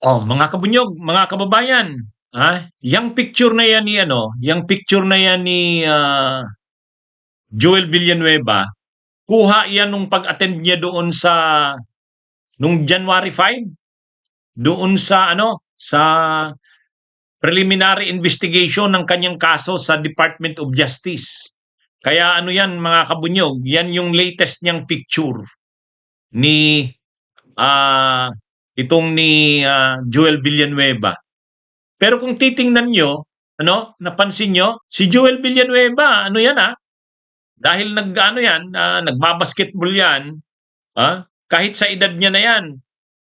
Oh, mga kabunyog, mga kababayan, yang picture na yan ni yang picture na yan ni Joel Villanueva, kuha yan nung pag-attend niya doon sa nung January 5, doon sa sa preliminary investigation ng kanyang kaso sa Department of Justice. Kaya yan mga kabunyog, yan yung latest niyang picture ni itong ni Joel Villanueva. Pero kung titingnan nyo, napansin nyo, si Joel Villanueva, dahil nagbabasketball yan, kahit sa edad niya na yan,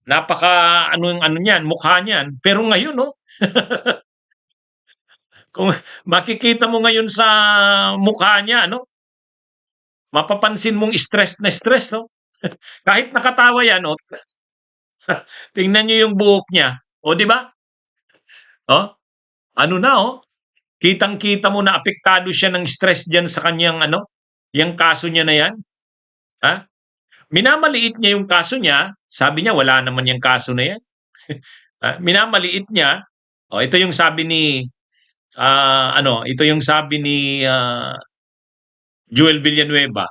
napaka niyan, mukha niyan. Pero ngayon, kung makikita mo ngayon sa mukha niya, mapapansin mong stress na stress, no? Kahit nakatawa yan, tingnan niyo yung buhok niya. O, di ba? Kitang-kita mo na apektado siya ng stress diyan sa kanyang yung kaso niya na yan. Minamaliit niya yung kaso niya, sabi niya wala naman yung kaso na yan. Minamaliit niya. Ito yung sabi ni Joel Villanueva.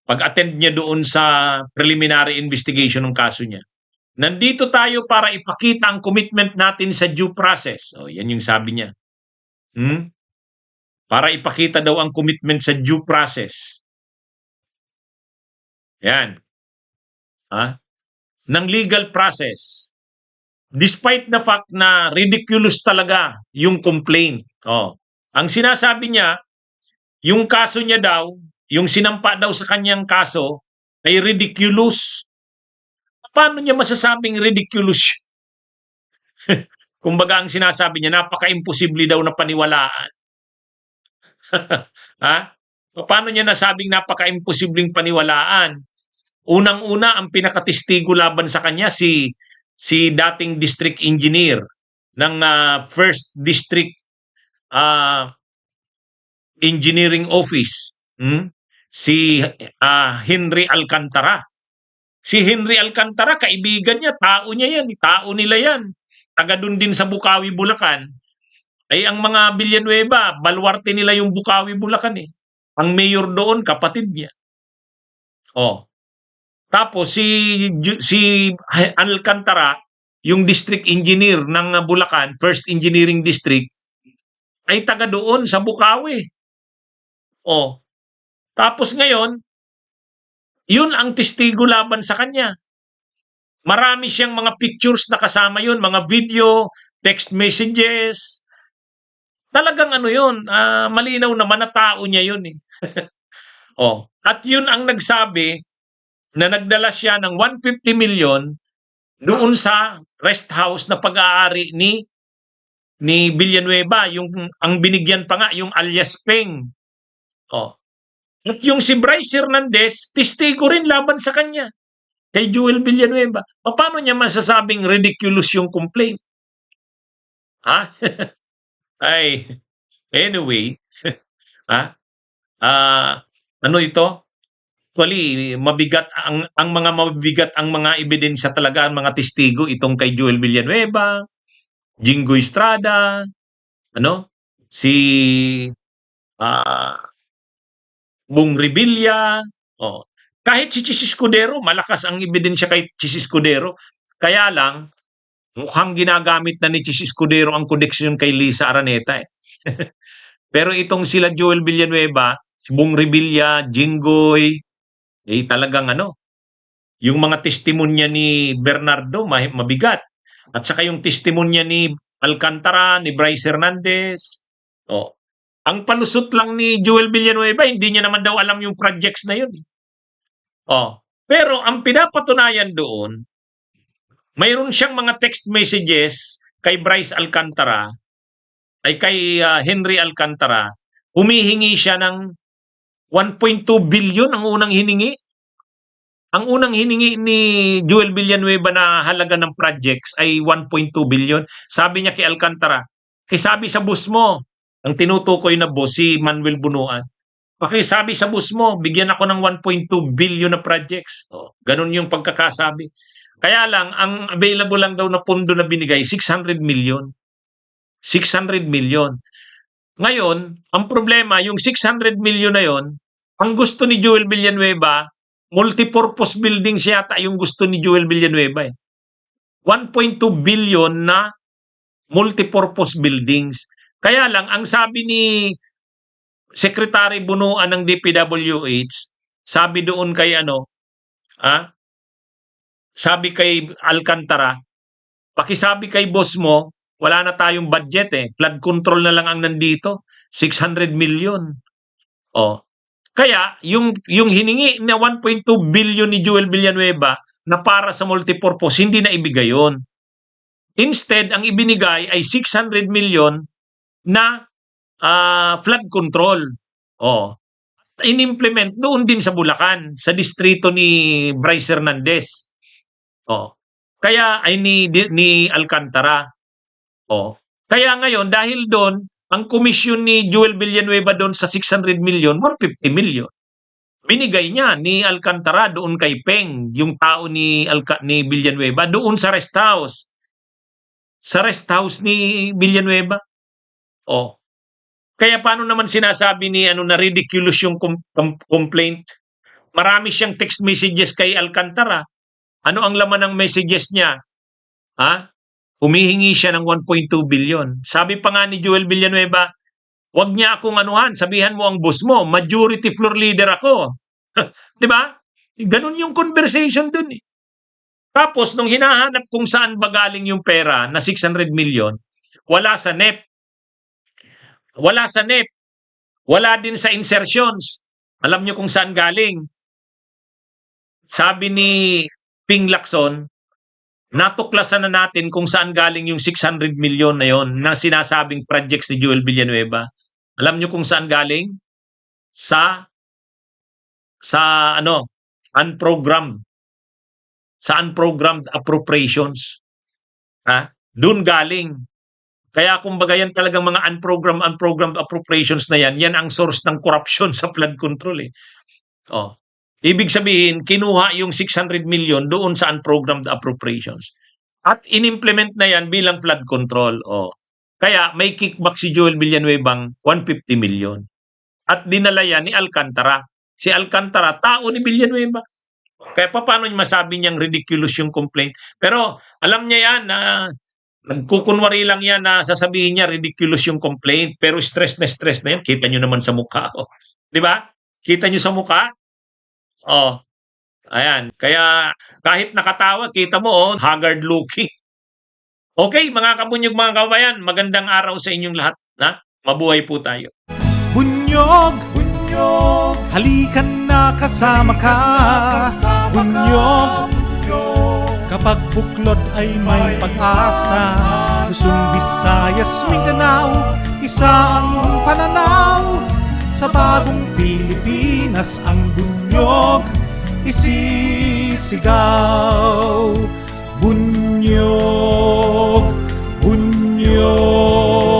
Pag-attend niya doon sa preliminary investigation ng kaso niya. Nandito tayo para ipakita ang commitment natin sa due process. Yan yung sabi niya. Para ipakita daw ang commitment sa due process. Yan. Ng legal process. Despite the fact na ridiculous talaga yung complaint. Ang sinasabi niya, yung kaso niya daw, yung sinampa daw sa kanyang kaso, ay ridiculous. Paano niya masasabing ridiculous? Kumbaga ang sinasabi niya, napaka-imposible daw na paniwalaan. Paano niya nasabing napaka-imposibleng paniwalaan? Unang-una, ang pinakatestigo laban sa kanya si dating district engineer ng First District Engineering Office, si Henry Alcantara. Si Henry Alcantara, kaibigan niya, tao niya yan, tao nila yan. Taga dun din sa Bukawi, Bulacan. Ay ang mga Villanueva, baluarte nila yung Bukawi, Bulacan eh. Ang mayor doon, kapatid niya. Tapos si Alcantara, yung district engineer ng Bulacan, First Engineering District, ay taga doon sa Bukawi. Tapos ngayon, yun ang testigo laban sa kanya. Marami siyang mga pictures na kasama yun, mga video, text messages. Talagang yun, malinaw naman na tao niya yun eh. At yun ang nagsabi na nagdala siya ng 150 million doon sa rest house na pag-aari ni Villanueva, ang binigyan pa nga yung alias Peng. At yung si Bryce Hernandez, testigo rin laban sa kanya. Kay Joel Villanueva. Paano niya masasabing ridiculous yung complaint? Ay, anyway, ito? Actually, mabigat ang mga mabibigat ang mga ebidensya talaga, ang mga testigo itong kay Joel Villanueva, Jingo Estrada, si Bong Revilla, kahit si Chis Escudero, malakas ang ebidensya kay Chis Escudero. Kaya lang, mukhang ginagamit na ni Chis Escudero ang koneksyon kay Lisa Araneta eh. Pero itong sila Joel Villanueva, Bong Revilla, Jinggoy, talagang yung mga testimonya ni Bernardo, mabigat. At saka yung testimonya ni Alcantara, ni Bryce Hernandez. Ang palusot lang ni Joel Villanueva, hindi niya naman daw alam yung projects na yun. Pero ang pinapatunayan doon, mayroon siyang mga text messages kay Bryce Alcantara, ay kay Henry Alcantara, humihingi siya ng 1.2 billion ang unang hiningi. Ang unang hiningi ni Joel Villanueva na halaga ng projects ay 1.2 billion. Sabi niya kay Alcantara, sabi sa boss mo, ang tinutukoy na boss, si Manuel Bunuan, sabi sa boss mo, bigyan ako ng 1.2 billion na projects. Ganun yung pagkakasabi. Kaya lang, ang available lang daw na pondo na binigay, 600 million. 600 million. Ngayon, ang problema, yung 600 million na yon, ang gusto ni Joel Villanueva, multipurpose buildings yata yung gusto ni Joel Villanueva eh. 1.2 billion na multipurpose buildings. Kaya lang, ang sabi ni Secretary Bunuan ng DPWH, sabi doon kay sabi kay Alcantara, pakisabi kay boss mo, wala na tayong budget eh. Flood control na lang ang nandito. 600 million. Oh. Kaya, yung hiningi na 1.2 billion ni Joel Villanueva na para sa multipurpose, hindi na ibigay yun. Instead, ang ibinigay ay 600 million na flood control. Oh. In-implement doon din sa Bulacan, sa distrito ni Bryce Hernandez. Oh. Kaya ay ni Alcantara. Oh. Kaya ngayon dahil doon ang komisyon ni Joel Villanueva doon sa 600 million, 150 million. Binigay niya ni Alcantara doon kay Peng, yung tao ni Villanueva, doon sa rest house. Sa rest house ni Villanueva. Oh. Kaya paano naman sinasabi ni na ridiculous yung complaint? Marami siyang text messages kay Alcantara. Ano ang laman ng messages niya? Humihingi siya ng 1.2 billion. Sabi pa nga ni Joel Villanueva, wag niya akong anuhan, sabihan mo ang boss mo, majority floor leader ako. 'Di ba? Ganun yung conversation dun eh. Tapos nung hinahanap kung saan ba galing yung pera na 600 million, wala sa NEP. Wala sa NEP. Wala din sa insertions. Alam niyo kung saan galing. Sabi ni Ping Lacson, natuklasan na natin kung saan galing yung 600 million na yon na sinasabing projects ni Joel Villanueva. Alam niyo kung saan galing? Sa unprogrammed. Sa unprogrammed appropriations. Doon galing. Kaya kumbaga yan talagang mga unprogrammed appropriations na yan ang source ng corruption sa flood control eh. Oh. Ibig sabihin, kinuha yung 600 million doon sa unprogrammed appropriations. At inimplement na yan bilang flood control. Oh. Kaya may kickback si Joel Villanueva 150 million. At dinala yan ni Alcantara. Si Alcantara, tao ni Villanueva. Kaya paano niya masabi niyang ridiculous yung complaint? Pero alam niya yan na nagkukunwari lang yan na sasabihin niya ridiculous yung complaint. Pero stress na yan. Kita niyo naman sa mukha. Oh. Di ba? Kita niyo sa mukha? Oh, ayan. Kaya kahit nakatawa, kita mo, haggard looking. Okay, mga kabunyog, mga kabayan, magandang araw sa inyong lahat. Mabuhay po tayo. Bunyog, bunyog, halikan na kasama ka. Bunyog, kapag buklod ay may pag-asa. Luzon, Visayas, Mindanao, isa ang pananaw. Sa bagong Pilipinas ang bunyog isisigaw. Bunyog, bunyog.